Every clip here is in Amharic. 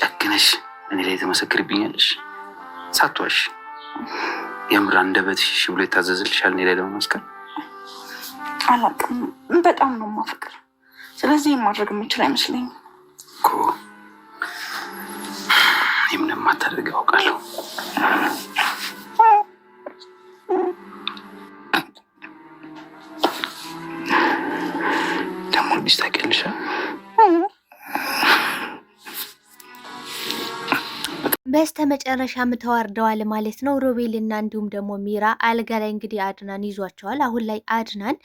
ጨክነሽ እኔ ላይ ተመሰክርብኛለሽ ሳትዋሽ? የምር አንደበትሽ እሺ ብሎ ይታዘዝልሻል እኔ ላይ ለመመስከር? አላውቅም፣ በጣም ነው የማፈቅር። ስለዚህ ማድረግ የምችል አይመስለኝም እኮ። ምንም ማታደርግ ያውቃለሁ። ደግሞ ልጅ ታውቂያለሽ በስተመጨረሻም ተዋርደዋል ማለት ነው። ሮቤልና እንዲሁም ደግሞ ሚራ አልጋ ላይ እንግዲህ አድናን ይዟቸዋል። አሁን ላይ አድናን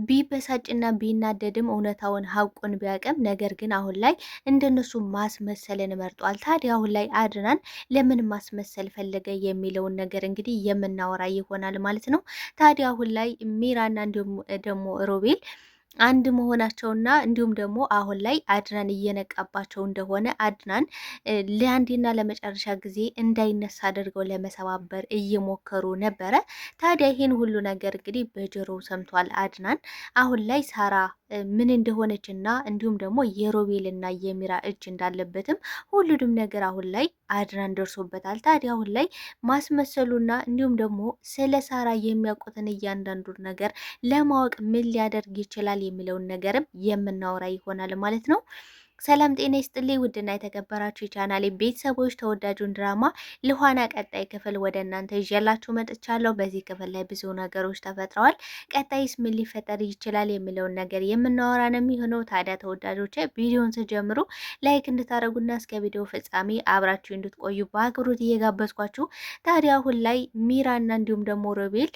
ቢበሳጭና ቢናደድም እውነታውን ሀቁን ቢያቅም፣ ነገር ግን አሁን ላይ እንደነሱ ማስመሰልን መርጧል። ታዲያ አሁን ላይ አድናን ለምን ማስመሰል ፈለገ የሚለውን ነገር እንግዲህ የምናወራ ይሆናል ማለት ነው። ታዲያ አሁን ላይ ሚራና እንዲሁም ደግሞ ሮቤል አንድ መሆናቸውና እንዲሁም ደግሞ አሁን ላይ አድናን እየነቃባቸው እንደሆነ አድናን ለአንዴና ለመጨረሻ ጊዜ እንዳይነሳ አድርገው ለመሰባበር እየሞከሩ ነበረ። ታዲያ ይህን ሁሉ ነገር እንግዲህ በጆሮ ሰምቷል አድናን። አሁን ላይ ሳራ ምን እንደሆነች እና እንዲሁም ደግሞ የሮቤልና የሚራ እጅ እንዳለበትም ሁሉንም ነገር አሁን ላይ አድናን ደርሶበታል። ታዲያ አሁን ላይ ማስመሰሉና እንዲሁም ደግሞ ስለ ሳራ የሚያውቁትን እያንዳንዱን ነገር ለማወቅ ምን ሊያደርግ ይችላል የሚለውን ነገርም የምናወራ ይሆናል ማለት ነው። ሰላም ጤና ይስጥልኝ ውድና የተከበራችሁ የቻናሌ ቤተሰቦች፣ ተወዳጁን ድራማ ልኋና ቀጣይ ክፍል ወደ እናንተ ይዤላችሁ መጥቻለሁ። በዚህ ክፍል ላይ ብዙ ነገሮች ተፈጥረዋል። ቀጣይስ ምን ሊፈጠር ይችላል የሚለውን ነገር የምናወራ ነው የሚሆነው። ታዲያ ተወዳጆች ቪዲዮን ስጀምሩ ላይክ እንድታደርጉና እስከ ቪዲዮ ፍጻሜ አብራችሁ እንድትቆዩ በአክብሮት እየጋበዝኳችሁ፣ ታዲያ አሁን ላይ ሚራና እንዲሁም ደግሞ ሮቤል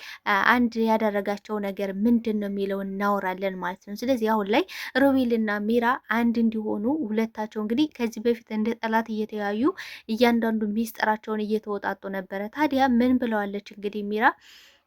አንድ ያደረጋቸው ነገር ምንድን ነው የሚለውን እናወራለን ማለት ነው። ስለዚህ አሁን ላይ ሮቤልና ሚራ አንድ እንዲሆኑ ሁለታቸው እንግዲህ ከዚህ በፊት እንደ ጠላት እየተያዩ እያንዳንዱ ሚስጥራቸውን እየተወጣጡ ነበረ። ታዲያ ምን ብለዋለች እንግዲህ ሚራ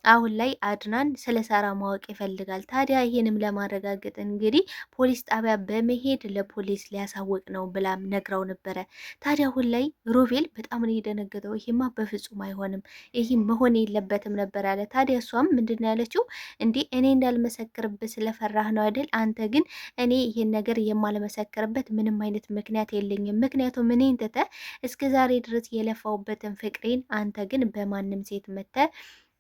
አሁን ላይ አድናን ስለ ሳራ ማወቅ ይፈልጋል። ታዲያ ይህንም ለማረጋገጥ እንግዲህ ፖሊስ ጣቢያ በመሄድ ለፖሊስ ሊያሳውቅ ነው ብላም ነግራው ነበረ። ታዲያ አሁን ላይ ሮቤል በጣም ነው የደነገጠው። ይሄማ በፍጹም አይሆንም፣ ይህ መሆን የለበትም ነበር ያለ። ታዲያ እሷም ምንድን ነው ያለችው? እንዲህ እኔ እንዳልመሰክርበት ስለፈራህ ነው አይደል? አንተ ግን እኔ ይህን ነገር የማልመሰክርበት ምንም አይነት ምክንያት የለኝም። ምክንያቱም እኔን ትተህ እስከ ዛሬ ድረስ የለፋውበትን ፍቅሬን አንተ ግን በማንም ሴት መተህ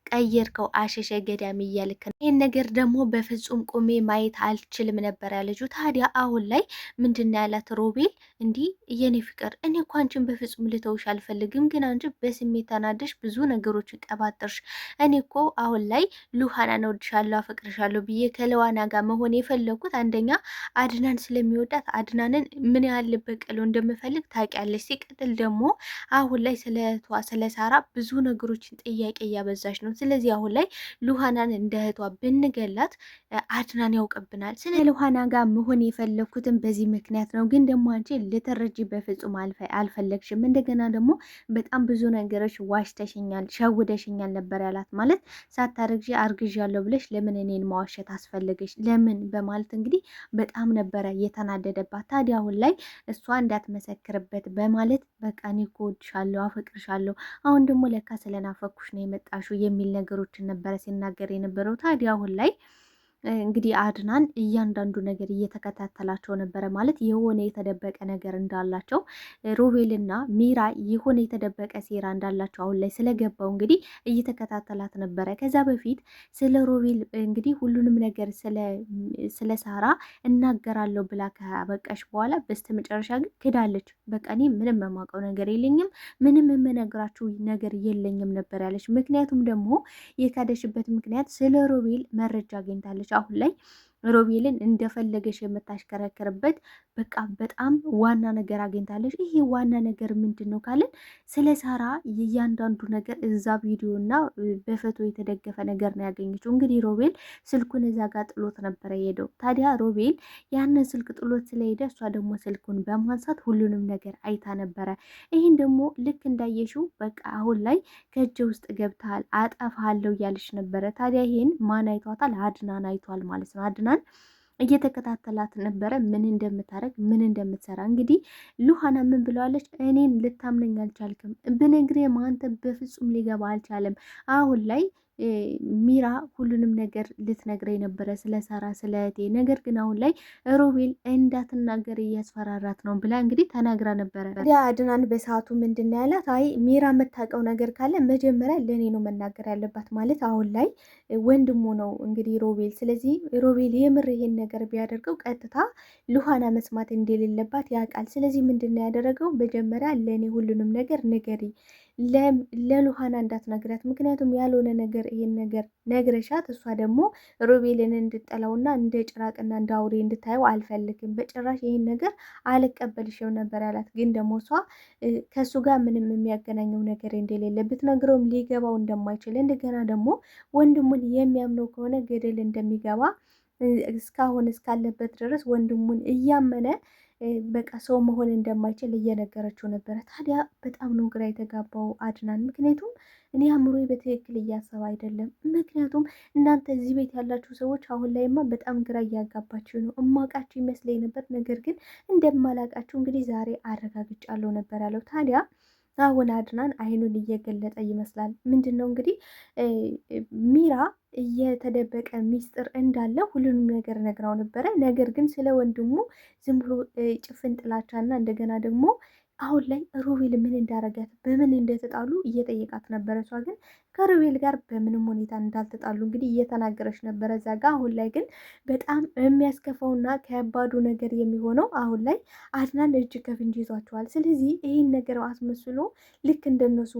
ቀየርከው፣ አሸሸ ገዳሚ እያልክ ነው። ይህን ነገር ደግሞ በፍጹም ቁሜ ማየት አልችልም ነበር ያለችው። ታዲያ አሁን ላይ ምንድን ያላት ሮቤል፣ እንዲህ የኔ ፍቅር እኔ እኮ አንቺን በፍጹም ልተውሽ አልፈልግም፣ ግን አንቺ በስሜት ተናደሽ ብዙ ነገሮች ቀባጠርሽ። እኔ እኮ አሁን ላይ ሉሃናን እወድሻለሁ፣ አፈቅርሻለሁ ብዬ ከለዋና ጋር መሆን የፈለኩት አንደኛ አድናን ስለሚወዳት አድናንን ምን ያህል በቀለው እንደምፈልግ ታውቂያለሽ። ሲቀጥል ደግሞ አሁን ላይ ስለ ሳራ ብዙ ነገሮችን ጥያቄ እያበዛሽ ነው። ስለዚህ አሁን ላይ ሉሃናን እንደ እህቷ ብንገላት አድናን ያውቅብናል። ስለ ሉሃና ጋር መሆን የፈለግኩትን በዚህ ምክንያት ነው። ግን ደግሞ አንቺ ልትረጂ በፍጹም አልፈለግሽም። እንደገና ደግሞ በጣም ብዙ ነገሮች ዋሽተሽኛል፣ ሸውደሽኛል ነበር ያላት። ማለት ሳታረግዢ አርግዣለሁ ብለሽ ለምን እኔን ማዋሸት አስፈለገሽ? ለምን በማለት እንግዲህ በጣም ነበረ የተናደደባት። ታዲያ አሁን ላይ እሷ እንዳትመሰክርበት በማለት በቃ እኔ እኮ እወድሻለሁ፣ አፈቅርሻለሁ፣ አሁን ደግሞ ለካ ስለናፈኩሽ ነው የመጣሽው የሚል ነገሮችን ነበረ ሲናገር የነበረው። ታዲያ አሁን ላይ እንግዲህ አድናን እያንዳንዱ ነገር እየተከታተላቸው ነበረ። ማለት የሆነ የተደበቀ ነገር እንዳላቸው ሮቤልና ሚራ የሆነ የተደበቀ ሴራ እንዳላቸው አሁን ላይ ስለገባው እንግዲህ እየተከታተላት ነበረ። ከዛ በፊት ስለ ሮቤል እንግዲህ ሁሉንም ነገር ስለ ሳራ እናገራለሁ ብላ ከበቃሽ በኋላ በስተመጨረሻ ግን ክዳለች። በቃ እኔ ምንም የማውቀው ነገር የለኝም፣ ምንም የምነግራችሁ ነገር የለኝም ነበር ያለች። ምክንያቱም ደግሞ የካደሽበት ምክንያት ስለ ሮቤል መረጃ አግኝታለች። አሁን ላይ ሮቤልን እንደፈለገሽ የምታሽከረክርበት በቃ በጣም ዋና ነገር አግኝታለች። ይሄ ዋና ነገር ምንድን ነው ካለን ስለ ሳራ እያንዳንዱ ነገር እዛ ቪዲዮ እና በፎቶ የተደገፈ ነገር ነው ያገኘችው። እንግዲህ ሮቤል ስልኩን እዛ ጋር ጥሎት ነበረ የሄደው። ታዲያ ሮቤል ያንን ስልክ ጥሎት ስለሄደ እሷ ደግሞ ስልኩን በማንሳት ሁሉንም ነገር አይታ ነበረ። ይህን ደግሞ ልክ እንዳየሽው በቃ አሁን ላይ ከእጅ ውስጥ ገብተሃል፣ አጠፋሃለሁ እያለች ነበረ። ታዲያ ይሄን ማን አይቷታል? አድናን አይቷል ማለት ነው። አድናን እየተከታተላት ነበረ፣ ምን እንደምታረግ ምን እንደምትሰራ። እንግዲህ ሉሃና ምን ብለዋለች? እኔን ልታምነኝ አልቻልክም፣ ብነግሬም አንተ በፍጹም ሊገባ አልቻለም። አሁን ላይ ሚራ ሁሉንም ነገር ልትነግረኝ ነበረ ስለ ሳራ ስለ እህቴ፣ ነገር ግን አሁን ላይ ሮቤል እንዳትናገር እያስፈራራት ነው ብላ እንግዲህ ተናግራ ነበረ። ታዲያ አድናን በሰዓቱ ምንድን ያላት፣ አይ ሚራ የምታውቀው ነገር ካለ መጀመሪያ ለእኔ ነው መናገር ያለባት፣ ማለት አሁን ላይ ወንድሙ ነው እንግዲህ ሮቤል። ስለዚህ ሮቤል የምር ይሄን ነገር ቢያደርገው ቀጥታ ሉሃና መስማት እንደሌለባት ያውቃል። ስለዚህ ምንድን ነው ያደረገው? መጀመሪያ ለእኔ ሁሉንም ነገር ንገሪ፣ ለሉሃና እንዳትነግራት፣ ምክንያቱም ያልሆነ ነገር ይሄን ነገር ነግረሻት እሷ ደግሞ ሮቤልን እንድጠላውና እንደ ጭራቅና እንደ አውሬ እንድታየው አልፈልግም፣ በጭራሽ ይሄን ነገር አልቀበልሽም ነበር ያላት። ግን ደግሞ እሷ ከእሱ ጋር ምንም የሚያገናኘው ነገር እንደሌለ ብትነግረውም ሊገባው እንደማይችል እንደገና ደግሞ ወንድሙን የሚያምነው ከሆነ ገደል እንደሚገባ እስካሁን እስካለበት ድረስ ወንድሙን እያመነ በቃ ሰው መሆን እንደማይችል እየነገረችው ነበረ። ታዲያ በጣም ነው ግራ የተጋባው አድናን። ምክንያቱም እኔ አእምሮዬ በትክክል እያሰበ አይደለም። ምክንያቱም እናንተ እዚህ ቤት ያላችሁ ሰዎች አሁን ላይማ በጣም ግራ እያጋባችሁ ነው። እማውቃችሁ ይመስለኝ ነበር፣ ነገር ግን እንደማላውቃችሁ እንግዲህ ዛሬ አረጋግጫለሁ ነበር ያለው። ታዲያ አሁን አድናን አይኑን እየገለጠ ይመስላል። ምንድን ነው እንግዲህ ሚራ እየተደበቀ ሚስጥር እንዳለ ሁሉንም ነገር ነግራው ነበረ። ነገር ግን ስለ ወንድሙ ዝም ብሎ ጭፍን ጥላቻና እንደገና ደግሞ አሁን ላይ ሮቤል ምን እንዳረጋት በምን እንደተጣሉ እየጠየቃት ነበረ። እሷ ግን ከሮቤል ጋር በምንም ሁኔታ እንዳልተጣሉ እንግዲህ እየተናገረች ነበረ እዛ ጋ። አሁን ላይ ግን በጣም የሚያስከፋውና ከባዱ ነገር የሚሆነው አሁን ላይ አድናን እጅ ከፍንጅ ይዟቸዋል። ስለዚህ ይህን ነገር አስመስሎ ልክ እንደነሱ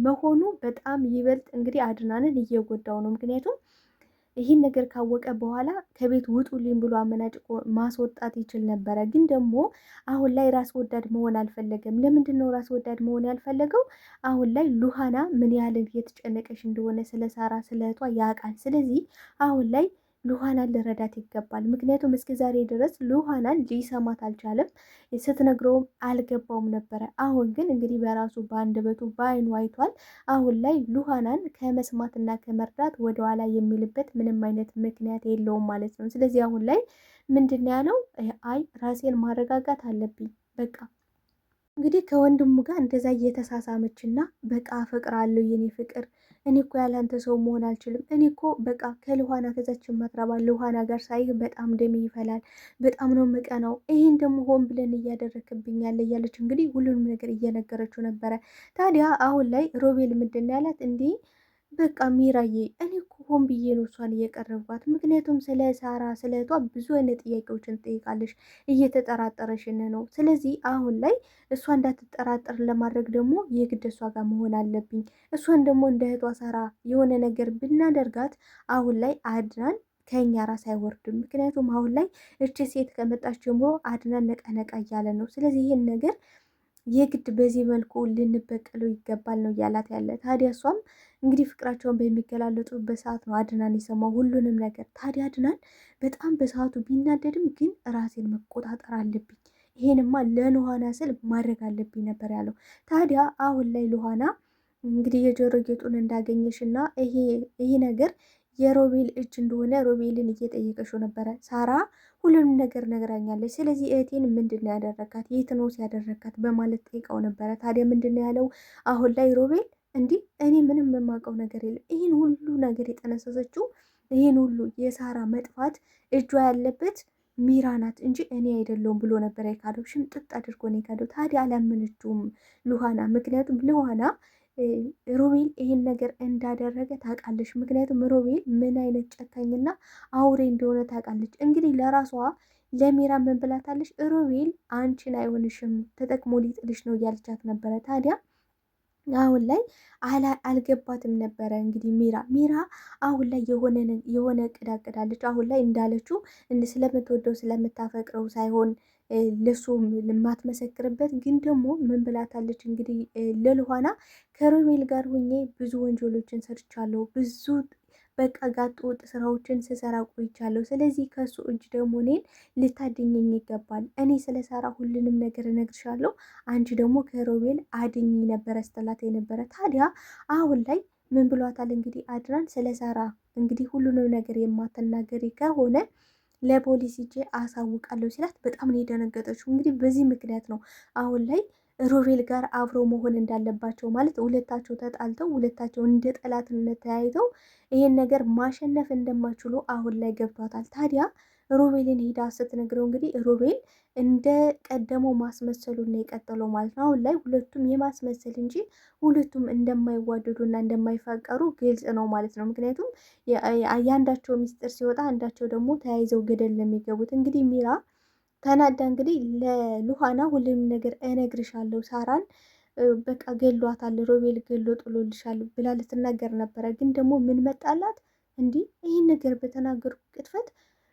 መሆኑ በጣም ይበልጥ እንግዲህ አድናንን እየጎዳው ነው። ምክንያቱም ይህን ነገር ካወቀ በኋላ ከቤት ውጡልኝ ብሎ አመናጭቆ ማስወጣት ይችል ነበረ። ግን ደግሞ አሁን ላይ ራስ ወዳድ መሆን አልፈለገም። ለምንድን ነው ራስ ወዳድ መሆን ያልፈለገው? አሁን ላይ ሉሃና ምን ያህል እየተጨነቀች እንደሆነ ስለ ሳራ ስለ እህቷ ያውቃል። ስለዚህ አሁን ላይ ሉሃናን ልረዳት ይገባል። ምክንያቱም እስከ ዛሬ ድረስ ሉሃናን ሊሰማት አልቻለም፣ ስትነግረውም አልገባውም ነበረ። አሁን ግን እንግዲህ በራሱ በአንደበቱ በአይኑ አይቷል። አሁን ላይ ሉሃናን ከመስማትና ከመርዳት ወደኋላ የሚልበት ምንም አይነት ምክንያት የለውም ማለት ነው። ስለዚህ አሁን ላይ ምንድን ነው ያለው? አይ ራሴን ማረጋጋት አለብኝ በቃ እንግዲህ ከወንድሙ ጋር እንደዛ እየተሳሳመችና በቃ አፈቅራለሁ የኔ ፍቅር፣ እኔ እኮ ያላንተ ሰው መሆን አልችልም። እኔ እኮ በቃ ከልኋና ከዛችን ማትረባ ልኋና ጋር ሳይህ በጣም ደሜ ይፈላል፣ በጣም ነው ምቀናው። ይህን ደግሞ ሆን ብለን እያደረክብኛለ እያለች እንግዲህ ሁሉንም ነገር እየነገረችው ነበረ። ታዲያ አሁን ላይ ሮቤል ምንድን ያላት እንዲህ በቃ ሚራዬ እኔ እኮ ሆን ብዬ ነው እሷን እየቀረብኳት። ምክንያቱም ስለ ሳራ ስለ እህቷ ብዙ አይነት ጥያቄዎችን ትጠይቃለች፣ እየተጠራጠረሽን ነው። ስለዚህ አሁን ላይ እሷ እንዳትጠራጠር ለማድረግ ደግሞ የግድ እሷ ጋር መሆን አለብኝ። እሷን ደግሞ እንደ እህቷ ሳራ የሆነ ነገር ብናደርጋት አሁን ላይ አድናን ከኛ ራስ አይወርድም። ምክንያቱም አሁን ላይ እቺ ሴት ከመጣች ጀምሮ አድናን ነቀነቃ እያለ ነው። ስለዚህ ይህን ነገር የግድ በዚህ መልኩ ልንበቀለው ይገባል ነው እያላት ያለ። ታዲያ እሷም እንግዲህ ፍቅራቸውን በሚገላለጡበት ሰዓት ነው አድናን የሰማው ሁሉንም ነገር። ታዲያ አድናን በጣም በሰዓቱ ቢናደድም ግን ራሴን መቆጣጠር አለብኝ፣ ይሄንማ ለሉሃና ስል ማድረግ አለብኝ ነበር ያለው። ታዲያ አሁን ላይ ሉሃና እንግዲህ የጆሮ ጌጡን እንዳገኘሽ እና ይሄ ነገር የሮቤል እጅ እንደሆነ ሮቤልን እየጠየቀሽው ነበረ። ሳራ ሁሉንም ነገር ነግራኛለች። ስለዚህ እህቴን ምንድን ነው ያደረካት? የት ነው ያደረካት? በማለት ጠይቀው ነበረ። ታዲያ ምንድን ነው ያለው አሁን ላይ ሮቤል? እንዲህ እኔ ምንም የማውቀው ነገር የለም። ይህን ሁሉ ነገር የጠነሰሰችው ይህን ሁሉ የሳራ መጥፋት እጇ ያለበት ሚራ ናት እንጂ እኔ አይደለውም ብሎ ነበር የካደው። ሽምጥጥ አድርጎ ነው የካደው። ታዲያ አላመነችውም ሉሃና። ምክንያቱም ሉሃና ሮቤል ይህን ነገር እንዳደረገ ታውቃለች። ምክንያቱም ሮቤል ምን አይነት ጨካኝና አውሬ እንደሆነ ታውቃለች። እንግዲህ ለራሷ ለሚራ ምን ብላታለች? ሮቤል አንቺን አይሆንሽም ተጠቅሞ ሊጥልሽ ነው እያለቻት ነበረ። ታዲያ አሁን ላይ አልገባትም ነበረ። እንግዲህ ሚራ አሁን ላይ የሆነ እቅድ አቅዳለች። አሁን ላይ እንዳለችው ስለምትወደው ስለምታፈቅረው ሳይሆን ለሱ የማትመሰክርበት ግን ደግሞ ምን ብላታለች እንግዲህ ለሉሃና ከሮቤል ጋር ሁኜ ብዙ ወንጀሎችን ሰርቻለሁ፣ ብዙ በቃ ጋጥ ወጥ ስራዎችን ስሰራ ቆይቻለሁ። ስለዚህ ከሱ እጅ ደግሞ እኔን ልታድኘኝ ይገባል። እኔ ስለሰራ ሁሉንም ነገር እነግርሻለሁ፣ አንቺ ደግሞ ከሮቤል አድኝ ነበረ ስትላት የነበረ። ታዲያ አሁን ላይ ምን ብሏታል እንግዲህ አድናን ስለሰራ እንግዲህ ሁሉንም ነገር የማትናገሪ ከሆነ ለፖሊስ ሂጄ አሳውቃለሁ ሲላት በጣም ነው የደነገጠችው። እንግዲህ በዚህ ምክንያት ነው አሁን ላይ ሮቤል ጋር አብሮ መሆን እንዳለባቸው ማለት ሁለታቸው ተጣልተው ሁለታቸው እንደ ጠላትነት ተያይተው ይሄን ነገር ማሸነፍ እንደማይችሉ አሁን ላይ ገብቷታል። ታዲያ ሮቤልን ሄዳ ስትነግረው እንግዲህ ሮቤል እንደ ቀደመው ማስመሰሉን ነው የቀጠለው ማለት ነው። አሁን ላይ ሁለቱም የማስመሰል እንጂ ሁለቱም እንደማይዋደዱና እንደማይፋቀሩ ግልጽ ነው ማለት ነው። ምክንያቱም የአንዳቸው ሚስጥር ሲወጣ አንዳቸው ደግሞ ተያይዘው ገደል ለሚገቡት እንግዲህ ሚራ ተናዳ እንግዲህ ለሉሃና ሁሉም ነገር እነግርሻለሁ ሳራን በቃ ገሏታል፣ ሮቤል ገሎ ጥሎልሻል ብላ ልትናገር ነበረ። ግን ደግሞ ምን መጣላት እንዲህ ይህን ነገር በተናገሩ ቅጥፈት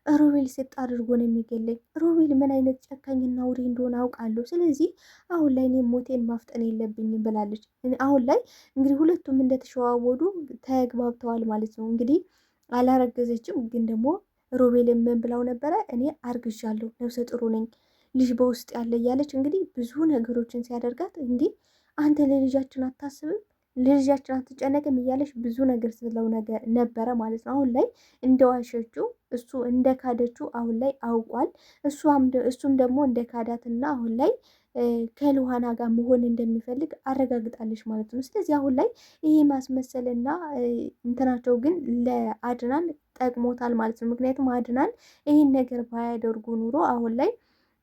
ሮቤል ሴት አድርጎ ነው የሚገለኝ። ሮቤል ምን አይነት ጨካኝና ውሬ እንደሆነ አውቃለሁ። ስለዚህ አሁን ላይ እኔ ሞቴን ማፍጠን የለብኝም ብላለች። አሁን ላይ እንግዲህ ሁለቱም እንደተሸዋወዱ ተግባብተዋል ማለት ነው። እንግዲህ አላረገዘችም፣ ግን ደግሞ ሮቤል ምን ብላው ነበረ? እኔ አርግዣለሁ፣ ነፍሰ ጥሩ ነኝ፣ ልጅ በውስጥ ያለ እያለች እንግዲህ ብዙ ነገሮችን ሲያደርጋት እንዲህ አንተ ለልጃችን አታስብም ለልጃችን አትጨነቅም እያለች ብዙ ነገር ስለው ነገር ነበረ ማለት ነው። አሁን ላይ እንደዋሸችው እሱ እንደ ካደችው አሁን ላይ አውቋል። እሱም ደግሞ እንደ ካዳትና አሁን ላይ ከሉሃና ጋር መሆን እንደሚፈልግ አረጋግጣለች ማለት ነው። ስለዚህ አሁን ላይ ይሄ ማስመሰልና እንትናቸው ግን ለአድናን ጠቅሞታል ማለት ነው። ምክንያቱም አድናን ይህን ነገር ባያደርጉ ኑሮ አሁን ላይ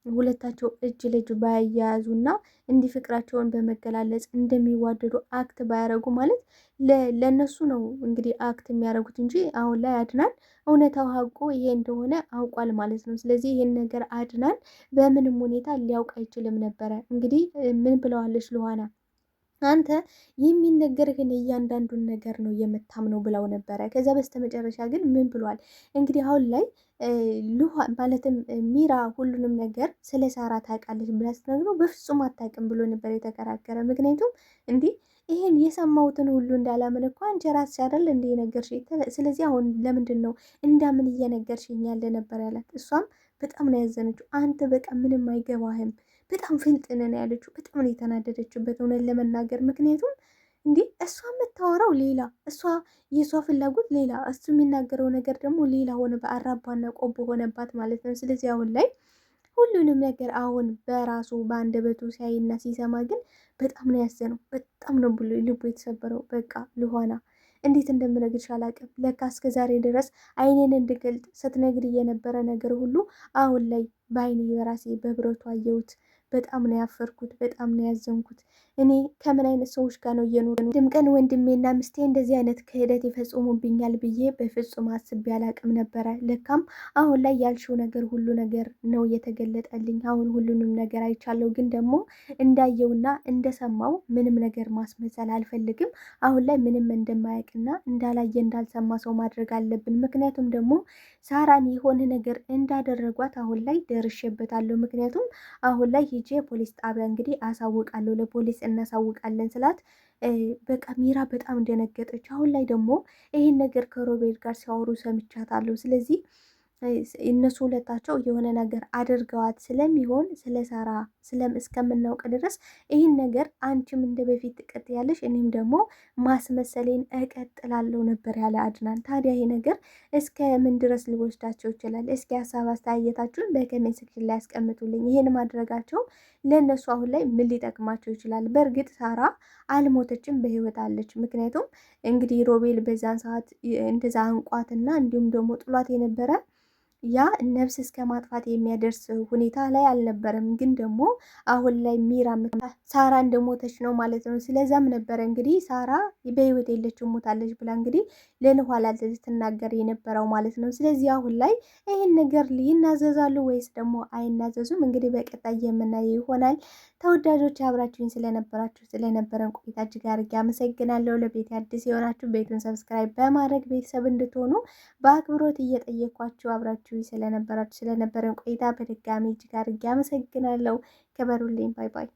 ሁለታቸው እጅ ለእጅ ባያያዙና እንዲህ ፍቅራቸውን በመገላለጽ እንደሚዋደዱ አክት ባያደርጉ ማለት ለእነሱ ነው እንግዲህ አክት የሚያደርጉት እንጂ አሁን ላይ አድናን እውነታው ሀቁ ይሄ እንደሆነ አውቋል ማለት ነው። ስለዚህ ይህን ነገር አድናን በምንም ሁኔታ ሊያውቅ አይችልም ነበረ። እንግዲህ ምን ብለዋለች ሉሃና? አንተ የሚነገርህን እያንዳንዱን ነገር ነው የምታምነው ብለው ነበረ። ከዛ በስተመጨረሻ ግን ምን ብሏል? እንግዲህ አሁን ላይ ማለትም ሚራ ሁሉንም ነገር ስለ ሳራ ታውቃለች ብላ ስትነግረው በፍጹም አታውቅም ብሎ ነበር የተከራከረ። ምክንያቱም እንዲህ ይሄን የሰማሁትን ሁሉ እንዳላምን እኮ አንቺ ራስሽ አይደል እንደ ነገርሽኝ፣ ስለዚህ አሁን ለምንድን ነው እንዳምን እየነገርሽኝ ያለ ነበር ያላት። እሷም በጣም ነው ያዘነችው። አንተ በቃ ምንም አይገባህም፣ በጣም ፍልጥንን ያለችው። በጣም ነው የተናደደችበት እውነት ለመናገር ምክንያቱም እንዲህ እሷ የምታወራው ሌላ፣ የእሷ ፍላጎት ሌላ፣ እሱ የሚናገረው ነገር ደግሞ ሌላ ሆነ። በአራባና ቆቦ ሆነባት ማለት ነው። ስለዚህ አሁን ላይ ሁሉንም ነገር አሁን በራሱ በአንደበቱ ሲያይና ሲሰማ ግን በጣም ነው ያዘነው። በጣም ነው ልቡ የተሰበረው። በቃ ሉሃና እንዴት እንደምነግርሽ አላውቅም። ለካ እስከ ዛሬ ድረስ አይኔን እንድገልጥ ስትነግር የነበረ ነገር ሁሉ አሁን ላይ በአይኔ በራሴ በብረቱ አየሁት። በጣም ነው ያፈርኩት። በጣም ነው ያዘንኩት። እኔ ከምን አይነት ሰዎች ጋር ነው እየኖረ አንድም ቀን ወንድሜና ምስቴ እንደዚህ አይነት ክህደት ይፈጽሙብኛል ብዬ በፍጹም አስቤ አላቅም ነበረ። ለካም አሁን ላይ ያልሽው ነገር ሁሉ ነገር ነው የተገለጠልኝ። አሁን ሁሉንም ነገር አይቻለሁ። ግን ደግሞ እንዳየውና እንደሰማው ምንም ነገር ማስመሰል አልፈልግም። አሁን ላይ ምንም እንደማያውቅና እንዳላየ እንዳልሰማ ሰው ማድረግ አለብን። ምክንያቱም ደግሞ ሳራን የሆነ ነገር እንዳደረጓት አሁን ላይ ደርሼበታለሁ። ምክንያቱም አሁን ላይ ሂጄ ፖሊስ ጣቢያ እንግዲህ አሳውቃለሁ፣ ለፖሊስ እናሳውቃለን ስላት በቃ ሚራ በጣም ደነገጠች። አሁን ላይ ደግሞ ይህን ነገር ከሮቤል ጋር ሲያወሩ ሰምቻታለሁ። ስለዚህ እነሱ ሁለታቸው የሆነ ነገር አድርገዋት ስለሚሆን ስለ ሳራ እስከምናውቅ ድረስ ይህን ነገር አንቺም እንደ በፊት ትቀጥያለሽ፣ እኔም ደግሞ ማስመሰሌን እቀጥላለሁ ነበር ያለ አድናን። ታዲያ ይሄ ነገር እስከ ምን ድረስ ሊወስዳቸው ይችላል? እስኪ ሀሳብ አስተያየታችሁን በኮሜንት ሴክሽን ላይ ያስቀምጡልኝ። ይህን ማድረጋቸው ለእነሱ አሁን ላይ ምን ሊጠቅማቸው ይችላል? በእርግጥ ሳራ አልሞተችም፣ በህይወት አለች። ምክንያቱም እንግዲህ ሮቤል በዛን ሰዓት እንደዛ አንቋትና እንዲሁም ደግሞ ጥሏት የነበረ ያ ነፍስ እስከ ማጥፋት የሚያደርስ ሁኔታ ላይ አልነበረም። ግን ደግሞ አሁን ላይ ሚራ ሳራ እንደሞተች ነው ማለት ነው። ስለዛም ነበረ እንግዲህ ሳራ በህይወት የለችም ሞታለች ብላ እንግዲህ ለንኋላ ስትናገር የነበረው ማለት ነው። ስለዚህ አሁን ላይ ይህን ነገር ይናዘዛሉ ወይስ ደግሞ አይናዘዙም? እንግዲህ በቀጣይ የምናየው ይሆናል። ተወዳጆች አብራችሁኝ ስለነበረን ቆይታ እጅግ አድርጌ አመሰግናለሁ። ለቤት አዲስ የሆናችሁ ቤቱን ሰብስክራይብ በማድረግ ቤተሰብ እንድትሆኑ በአክብሮት እየጠየኳችሁ አብራችሁ ስለነበረን ቆይታ በድጋሚ እጅግ አድርጌ አመሰግናለሁ። ክበሩልኝ። ባይ ባይ።